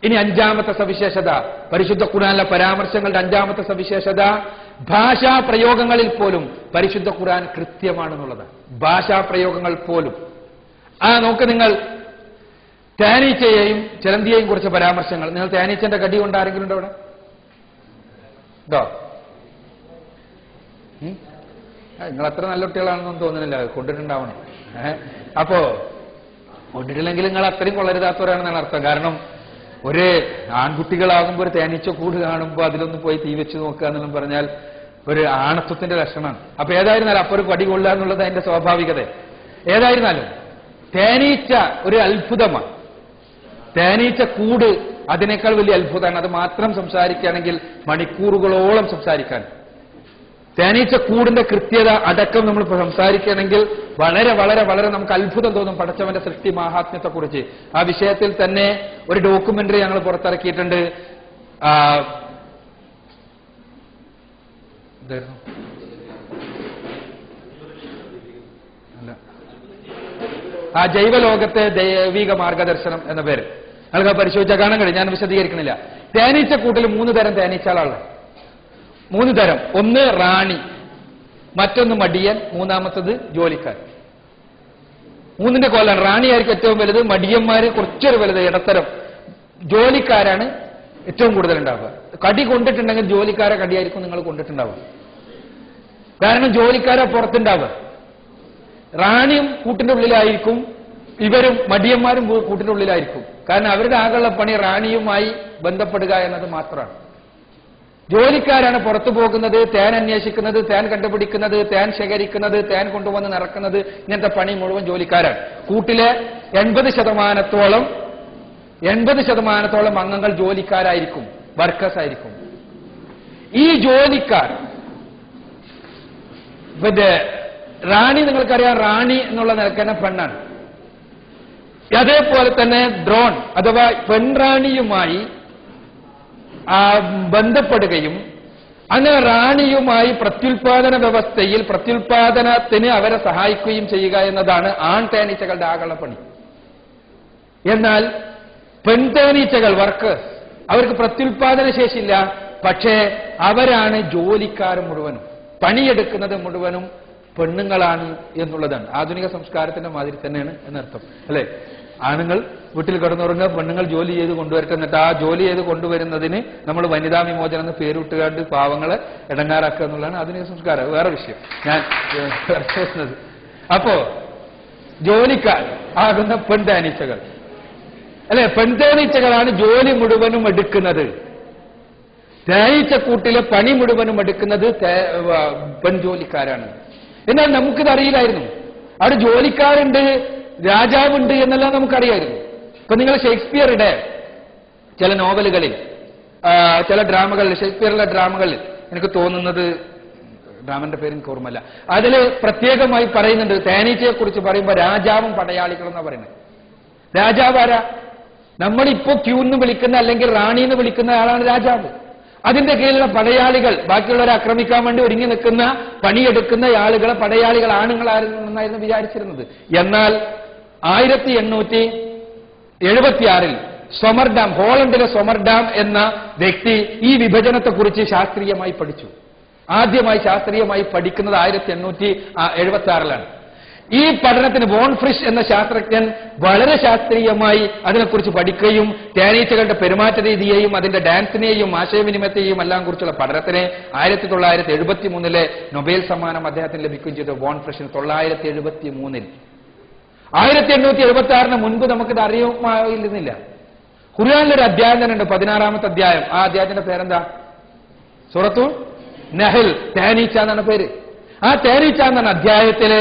ഇനി അഞ്ചാമത്തെ സവിശേഷത, പരിശുദ്ധ ഖുർആനിലെ പരാമർശങ്ങളുടെ അഞ്ചാമത്തെ സവിശേഷത, ഭാഷാ പ്രയോഗങ്ങളിൽ പോലും പരിശുദ്ധ ഖുർആൻ കൃത്യമാണെന്നുള്ളതാണ്. ഭാഷാ പ്രയോഗങ്ങൾ പോലും. നോക്ക് നിങ്ങൾ, തേനീച്ചയെയും ചിലന്തിയെയും കുറിച്ച് പരാമർശങ്ങൾ. നിങ്ങൾ തേനീച്ചന്റെ കടി കൊണ്ട് ആരെങ്കിലും ഉണ്ടോ അവിടെ? ഉണ്ടോ? നിങ്ങൾ അത്ര നല്ല കുട്ടികളാണെന്നൊന്നും തോന്നുന്നില്ല, കൊണ്ടിട്ടുണ്ടാവണം. അപ്പോ കൊണ്ടിട്ടില്ലെങ്കിൽ നിങ്ങൾ അത്രയും കൊള്ളരുതാത്തവരാണെന്നാണ് അർത്ഥം. കാരണം ഒരു ആൺകുട്ടികളാകുമ്പോൾ ഒരു തേനീച്ച കൂട് കാണുമ്പോൾ അതിലൊന്ന് പോയി തീ വെച്ച് നോക്കുക എന്നെല്ലാം പറഞ്ഞാൽ ഒരു ആണത്വത്തിന്റെ ലക്ഷണമാണ്. അപ്പൊ ഏതായിരുന്നാലും അപ്പൊ ഒരു പടി കൊള്ളുക എന്നുള്ളത് അതിന്റെ സ്വാഭാവികത. ഏതായിരുന്നാലും തേനീച്ച ഒരു അത്ഭുതമാണ്. തേനീച്ച കൂട് അതിനേക്കാൾ വലിയ അത്ഭുതമാണ്. അത് മാത്രം സംസാരിക്കുകയാണെങ്കിൽ മണിക്കൂറുകളോളം സംസാരിക്കാൻ. തേനീച്ച കൂടിന്റെ കൃത്യത അടക്കം നമ്മൾ സംസാരിക്കുകയാണെങ്കിൽ വളരെ വളരെ വളരെ നമുക്ക് അത്ഭുതം തോന്നും പടച്ചവന്റെ സൃഷ്ടി മാഹാത്മ്യത്തെക്കുറിച്ച്. ആ വിഷയത്തിൽ തന്നെ ഒരു ഡോക്യുമെന്ററി ഞങ്ങൾ പുറത്തിറക്കിയിട്ടുണ്ട്. ജൈവലോകത്തെ ദൈവിക മാർഗദർശനം എന്ന പേര് നിങ്ങൾക്ക് പരിശോധിച്ചാൽ കാണാൻ കഴിയും. ഞാൻ വിശദീകരിക്കണില്ല. തേനീച്ച കൂട്ടിൽ 3 തരം തേനീച്ചകളാണ്. 3 തരം. ഒന്ന് റാണി, മറ്റൊന്ന് മടിയൻ, മൂന്നാമത്തത് ജോലിക്കാർ. 3ന്റെ കോലാണ്. റാണിയായിരിക്കും ഏറ്റവും വലുത്, മടിയന്മാര് കുറച്ചൊരു വലുത്, ഇടത്തരം. ജോലിക്കാരാണ് ഏറ്റവും കൂടുതൽ ഉണ്ടാവുക. കടി കൊണ്ടിട്ടുണ്ടെങ്കിൽ ജോലിക്കാരെ കടിയായിരിക്കും നിങ്ങൾ കൊണ്ടിട്ടുണ്ടാവുക. കാരണം ജോലിക്കാരെ പുറത്തുണ്ടാവുക. റാണിയും കൂട്ടിന്റെ ഉള്ളിലായിരിക്കും, ഇവരും മടിയന്മാരും കൂട്ടിന്റെ ഉള്ളിലായിരിക്കും. കാരണം അവരുടെ ആകെയുള്ള പണി റാണിയുമായി ബന്ധപ്പെടുക എന്നത് മാത്രമാണ്. ജോലിക്കാരാണ് പുറത്തു പോകുന്നത്, തേൻ അന്വേഷിക്കുന്നത്, തേൻ കണ്ടുപിടിക്കുന്നത്, തേൻ ശേഖരിക്കുന്നത്, തേൻ കൊണ്ടുവന്ന് നിറക്കുന്നത്. ഇങ്ങനത്തെ പണി മുഴുവൻ ജോലിക്കാരാണ്. കൂട്ടിലെ 80% അംഗങ്ങൾ ജോലിക്കാരായിരിക്കും, വർക്കേഴ്സ് ആയിരിക്കും. ഈ ജോലിക്കാർ റാണി, നിങ്ങൾക്കറിയാം, റാണി എന്നുള്ള നിലക്കുന്ന പെണ്ണാണ്. അതേപോലെ തന്നെ ഡ്രോൺ അഥവാ പെൺറാണിയുമായി ബന്ധപ്പെടുകയും അങ്ങനെ റാണിയുമായി പ്രത്യുൽപാദന വ്യവസ്ഥയിൽ പ്രത്യുൽപാദനത്തിന് അവരെ സഹായിക്കുകയും ചെയ്യുക എന്നതാണ് ആൺ തേനീച്ചകളുടെ ആകെയുള്ള പണി. എന്നാൽ പെൺതേനീച്ചകൾ വർക്കേഴ്സ്, അവർക്ക് പ്രത്യുൽപാദന ശേഷിയില്ല. പക്ഷേ അവരാണ് ജോലിക്കാർ മുഴുവനും, പണിയെടുക്കുന്നത് മുഴുവനും പെണ്ണുങ്ങളാണ് എന്നുള്ളതാണ്. ആധുനിക സംസ്കാരത്തിന്റെ മാതിരി തന്നെയാണ് എന്നർത്ഥം, അല്ലെ? ആണുങ്ങൾ വീട്ടിൽ കിടന്നുറങ്ങുക, പെണ്ണുങ്ങൾ ജോലി ചെയ്ത് കൊണ്ടുവരട്ടെ. എന്നിട്ട് ആ ജോലി ചെയ്ത് കൊണ്ടുവരുന്നതിന് നമ്മൾ വനിതാ വിമോചനം എന്ന് പേരിട്ടുകാണ്ട് പാവങ്ങളെ ഇടങ്ങാറാക്കുക എന്നുള്ളതാണ് ആധുനിക സംസ്കാരം. വേറെ വിഷയം ഞാൻ പറയുന്നത്. അപ്പോ ജോലിക്കാർ ആകുന്ന പെൺതേനീച്ചകൾ, അല്ലെ? പെൺതേനീച്ചകളാണ് ജോലി മുഴുവനും എടുക്കുന്നത്. തേനീച്ചക്കൂട്ടിലെ പണി മുഴുവനും എടുക്കുന്നത് പെൺജോലിക്കാരാണ്. എന്നാൽ നമുക്കിത് അറിയില്ലായിരുന്നു. അവിടെ ജോലിക്കാരുണ്ട്, രാജാവുണ്ട് എന്നെല്ലാം നമുക്കറിയായിരുന്നു. ഇപ്പൊ നിങ്ങൾ ഷേക്സ്പിയറുടെ ചില നോവലുകളിൽ, ചില ഡ്രാമകളിൽ, ഷേക്സ്പിയറിലെ ഡ്രാമകളിൽ എനിക്ക് തോന്നുന്നത്, ഡ്രാമന്റെ പേര് എനിക്ക് ഓർമ്മല്ല, അതിൽ പ്രത്യേകമായി പറയുന്നുണ്ട്, തേനീച്ചയെ കുറിച്ച് പറയുമ്പോൾ രാജാവും പടയാളികളും എന്നാ പറയുന്നത്. രാജാവ് ആരാ? നമ്മളിപ്പോ ക്യൂ എന്ന് വിളിക്കുന്ന അല്ലെങ്കിൽ റാണി എന്ന് വിളിക്കുന്ന ആളാണ് രാജാവ്. അതിന്റെ കീഴിലുള്ള പടയാളികൾ, ബാക്കിയുള്ളവരെ ആക്രമിക്കാൻ വേണ്ടി ഒരുങ്ങി നിൽക്കുന്ന പണിയെടുക്കുന്ന ആളുകളെ പടയാളികൾ ആണുങ്ങളായിരുന്നെന്നായിരുന്നു വിചാരിച്ചിരുന്നത്. എന്നാൽ 1876 സൊമർഡാം, ഹോളണ്ടിലെ സൊമർഡാം എന്ന വ്യക്തി ഈ വിഭജനത്തെക്കുറിച്ച് ശാസ്ത്രീയമായി പഠിച്ചു. ആദ്യമായി ശാസ്ത്രീയമായി പഠിക്കുന്നത് 1876 ഈ പഠനത്തിന് വോൺ ഫ്രിഷ് എന്ന ശാസ്ത്രജ്ഞൻ വളരെ ശാസ്ത്രീയമായി അതിനെക്കുറിച്ച് പഠിക്കുകയും തേനീച്ചകളുടെ പെരുമാറ്റ രീതിയെയും അതിന്റെ ഡാൻസിനെയും ആശയവിനിമയത്തെയും എല്ലാം കുറിച്ചുള്ള പഠനത്തിന് 1973 നൊബേൽ സമ്മാനം അദ്ദേഹത്തിന് ലഭിക്കുകയും ചെയ്തു. വോൺ ഫ്രിഷിന് 1973. 1876 മുൻപ് നമുക്കിത് അറിയുമായിരുന്നില്ല. ഖുർആനിലൊരു അധ്യായം തന്നെ ഉണ്ട്, 16-ാമത്തെ അധ്യായം. ആ അധ്യായത്തിന്റെ പേരെന്താ? സൂറത്തു നഹൽ, തേനീച്ച എന്നാണ് പേര്. ആ തേനീച്ച എന്ന അധ്യായത്തില്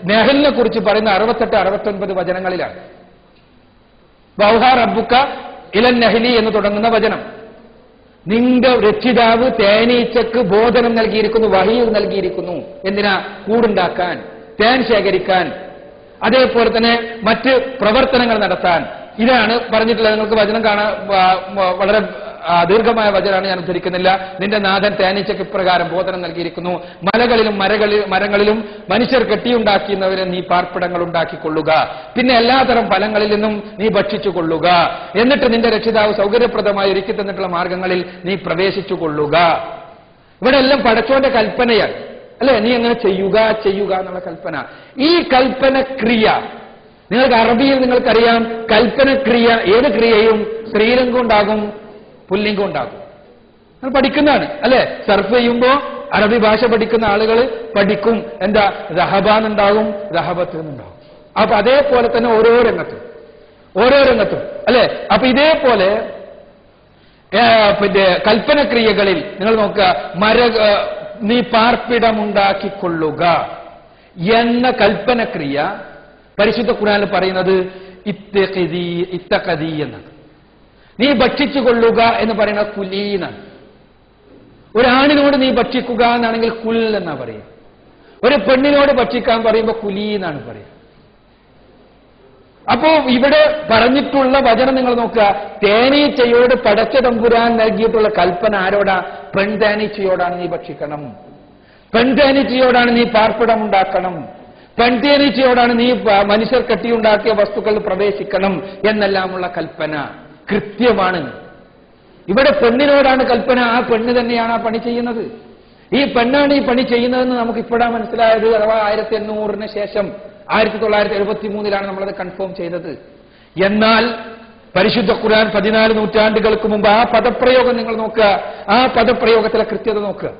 നെഹലിനെ കുറിച്ച് പറയുന്ന 68-69 വചനങ്ങളിലാണ്. ബൗഹാ റബ്ബുക ഇലൻ നഹ്ലി എന്ന് തുടങ്ങുന്ന വചനം. നിന്റെ രക്ഷിതാവ് തേനീച്ചക്ക് ബോധനം നൽകിയിരിക്കുന്നു, വഹീ നൽകിയിരിക്കുന്നു. എന്തിനാ? കൂടുണ്ടാക്കാൻ, തേൻ ശേഖരിക്കാൻ, അതേപോലെ തന്നെ മറ്റ് പ്രവർത്തനങ്ങൾ നടത്താൻ. ഇതാണ് പറഞ്ഞിട്ടുള്ളത്. നിങ്ങൾക്ക് വചനം കാണാൻ വളരെ ദീർഘമായ വചനാണ്, ഞാൻ ഉദ്ധരിക്കുന്നില്ല. നിന്റെ നാഥൻ തേനീച്ചയ്ക്ക് ഇപ്രകാരം ബോധനം നൽകിയിരിക്കുന്നു: മലകളിലും മരങ്ങളിലും മനുഷ്യർ കെട്ടിയുണ്ടാക്കുന്നവരെ നീ പാർപ്പിടങ്ങൾ ഉണ്ടാക്കിക്കൊള്ളുക, പിന്നെ എല്ലാതരം ഫലങ്ങളിൽ നിന്നും നീ ഭക്ഷിച്ചു കൊള്ളുക, എന്നിട്ട് നിന്റെ രക്ഷിതാവ് സൗകര്യപ്രദമായി ഒരുക്കി തന്നിട്ടുള്ള മാർഗങ്ങളിൽ നീ പ്രവേശിച്ചു കൊള്ളുക. ഇവിടെ എല്ലാം പടച്ചോന്റെ കൽപ്പനയാണ്, അല്ലെ? നീ അങ്ങനെ ചെയ്യുക എന്നുള്ള കൽപ്പന. ഈ കൽപ്പന ക്രിയ നിങ്ങൾക്ക് അറബിയിൽ നിങ്ങൾക്കറിയാം, കൽപ്പന ക്രിയ ഏത് ക്രിയയും സ്ത്രീലിംഗം ഉണ്ടാകും, പുല്ലിംഗം ഉണ്ടാകും. നിങ്ങൾ പഠിക്കുന്നതാണ്, അല്ലെ? സർഫ് ചെയ്യുമ്പോ അറബി ഭാഷ പഠിക്കുന്ന ആളുകൾ പഠിക്കും എന്താ റഹബാന്നുണ്ടാകും, റഹബത്ത് എന്നുണ്ടാകും. അപ്പൊ അതേപോലെ തന്നെ ഓരോ രംഗത്തും അല്ലെ? അപ്പൊ ഇതേപോലെ പിന്നെ കൽപ്പനക്രിയകളിൽ നിങ്ങൾ നോക്കുക, നീ പാർപ്പിടമുണ്ടാക്കിക്കൊള്ളുക എന്ന കൽപ്പനക്രിയ പരിശുദ്ധ ഖുർആനിൽ പറയുന്നത് ഇത്തഖദി എന്നാണ്. നീ ഭക്ഷിച്ചു കൊള്ളുക എന്ന് പറയുന്നത് കുലീ എന്നാണ്. ഒരാണിനോട് നീ ഭക്ഷിക്കുക എന്നാണെങ്കിൽ കുൽ എന്നാ പറയുക. ഒരു പെണ്ണിനോട് ഭക്ഷിക്കാൻ പറയുമ്പോൾ കുലീ എന്നാണ് പറയുക. അപ്പോ ഇവിടെ പറഞ്ഞിട്ടുള്ള വചനം നിങ്ങൾ നോക്കുക, തേനീച്ചയോട് പടച്ച തമ്പുരാൻ നൽകിയിട്ടുള്ള കൽപ്പന ആരോടാ? പെൺതേനീച്ചയോടാണ് നീ ഭക്ഷിക്കണം, പെൺതേനീച്ചയോടാണ് നീ പാർപ്പിടം ഉണ്ടാക്കണം, പെൺതേനീച്ചയോടാണ് നീ മനുഷ്യർ കെട്ടിയുണ്ടാക്കിയ വസ്തുക്കളിൽ പ്രവേശിക്കണം എന്നെല്ലാമുള്ള കൽപ്പന കൃത്യമാണ്. ഇവിടെ പെണ്ണിനോടാണ് കൽപ്പന, ആ പെണ്ണ് തന്നെയാണ് ആ പണി ചെയ്യുന്നത്. ഈ പെണ്ണാണ് ഈ പണി ചെയ്യുന്നതെന്ന് നമുക്ക് ഇപ്പോഴാണ് മനസ്സിലായത്. അഥവാ 1800 ശേഷം 1973 നമ്മളത് കൺഫേം ചെയ്തത്. എന്നാൽ പരിശുദ്ധ ഖുർആൻ 14 നൂറ്റാണ്ടുകൾക്ക് മുമ്പ് ആ പദപ്രയോഗം നിങ്ങൾ നോക്കുക, ആ പദപ്രയോഗത്തിലെ കൃത്യത നോക്കുക.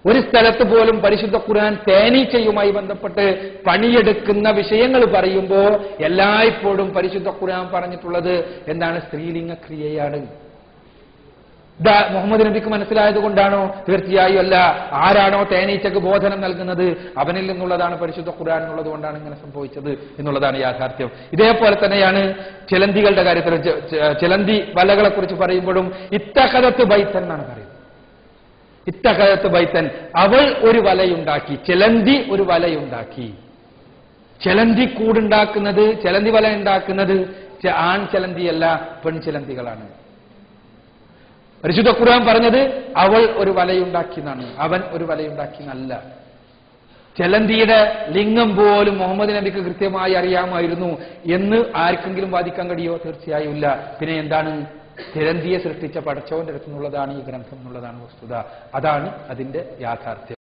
ഒരു സ്ഥലത്ത് പോലും പരിശുദ്ധ ഖുർആൻ തേനീച്ചയുമായി ബന്ധപ്പെട്ട് പണിയെടുക്കുന്ന വിഷയങ്ങൾ പറയുമ്പോൾ എല്ലായ്പ്പോഴും പരിശുദ്ധ ഖുർആൻ പറഞ്ഞിട്ടുള്ളത് എന്താണ്? സ്ത്രീലിംഗ ക്രിയയാണ്. മുഹമ്മദ് നബിക്ക് മനസ്സിലായത് കൊണ്ടാണോ? തീർച്ചയായും അല്ല. ആരാണോ തേനീച്ചക്ക് ബോധനം നൽകുന്നത് അവനിൽ നിന്നുള്ളതാണ് പരിശുദ്ധ ഖുർആൻ എന്നുള്ളത് കൊണ്ടാണ് ഇങ്ങനെ സംഭവിച്ചത് എന്നുള്ളതാണ് യാഥാർത്ഥ്യം. ഇതേപോലെ തന്നെയാണ് ചിലന്തികളുടെ കാര്യത്തിൽ. ചിലന്തി വലകളെ കുറിച്ച് പറയുമ്പോഴും ഇത്തഖദത്ത് ബൈത്തൻ എന്നാണ് പറയുന്നത്. ഇത്തഖദത്ത് ബൈത്തൻ, അവൾ ഒരു വലയുണ്ടാക്കി, ചിലന്തി ഒരു വലയുണ്ടാക്കി. ചിലന്തി കൂടുണ്ടാക്കുന്നത്, ചിലന്തി വല ഉണ്ടാക്കുന്നത് ആൺ ചിലന്തിയല്ല, പെൺചിലന്തികളാണ്. പരിശുദ്ധ ഖുർആൻ പറഞ്ഞത് അവൾ ഒരു വലയുണ്ടാക്കി എന്നാണ്, അവൻ ഒരു വലയുണ്ടാക്കി എന്നല്ല. ചിലന്തിയുടെ ലിംഗം പോലും മുഹമ്മദ് നബിക്ക് കൃത്യമായി അറിയാമായിരുന്നു എന്ന് ആർക്കെങ്കിലും വാദിക്കാൻ കഴിയോ? തീർച്ചയായും ഇല്ല. പിന്നെ എന്താണ്? ചിലന്തിയെ സൃഷ്ടിച്ച പടച്ചവന്റെ അടുത്ത് നിന്നുള്ളതാണ് ഈ ഗ്രന്ഥം എന്നുള്ളതാണ് വസ്തുത. അതാണ് അതിന്റെ യാഥാർത്ഥ്യം.